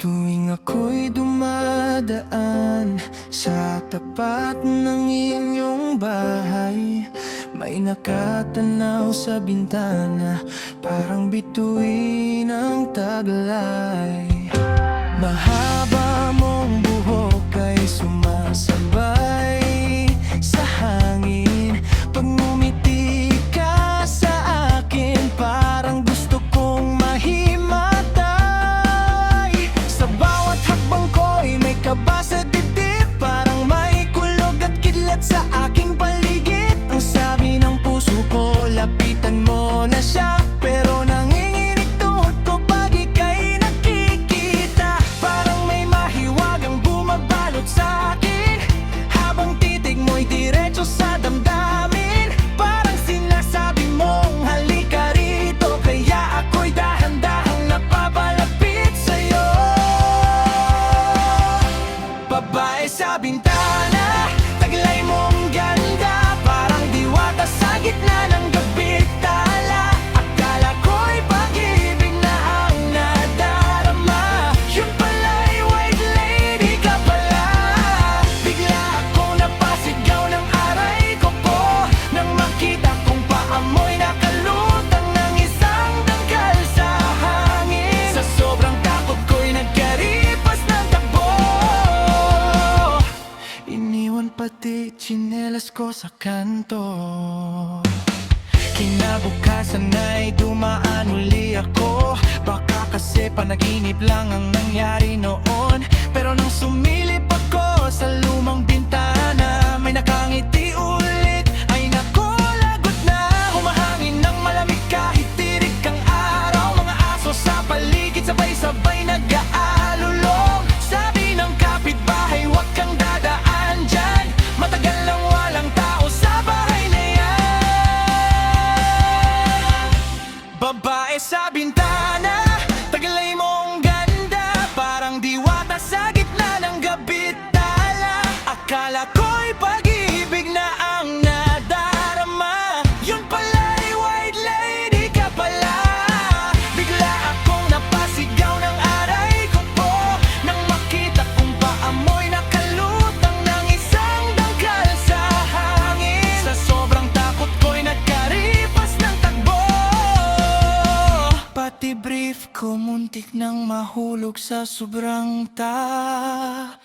Tuwing ako'y dumadaan sa tapat ng inyong bahay, may nakatanaw sa bintana, parang bituin ng taglay. Mahaba mong buhok ay sumasabay sa hangin. Pag ngumiti ka sa akin, parang gusto kong mahimatay. Sa bawat hakbang ko'y may kaba sa dibdib, parang may kulog at kidlat sa aking paligid. Ang sabi ng puso ko, lapitan mo na siya, pero nanginginig tuhod ko pag ika'y nakikita. Parang may mahiwagang bumabalot sa akin, habang titig mo'y diretso sa damdamin. Parang sinasabi mong halika rito, kaya ako'y dahan-dahang napapalapit sa'yo. Babae sa bintana, taglay mong ganda, parang diwata sa gitna ng gabi. Tala, akala ko'y pag-ibig na ang nadarama, yun pala'y white lady ka pala. Bigla akong napasigaw ng aray ko po, nang makita kong paamoy nakalutang ng isang dangkal sa hangin. Sa sobrang takot ko'y nagkaripas ng takbo, iniwan pati tsinelas ko sa kanto. Kinabukasan ay dumaan uli ako, baka kasi panaginip lang ang nangyari noon. Pero nang sumilip ako sa lumang bintana, may nakangiti ulit. Ay naku, lagot na, humahangin ng malamig kahit tirik ang araw. Mga aso sa paligid sabay-sabay nag-aalulong. Sabi ng kapitbahay, huwag kang dadaan dyan, matagal lang walang tao sa bahay na yan. Babae sa bintana, taglay mong ganda, parang diwata sa gitna ng gabi. Tala, akala ko'y pag-ibig na ang nadarama, yun pala'y white lady ka pala. Bigla akong napasigaw ng aray ko po, nang makita kong paamoy nakalutang ng isang dangkal sa hangin. Sa sobrang takot ko'y nagkaripas ng takbo, pati brief ko muntik nang mahulog sa sobrang takot.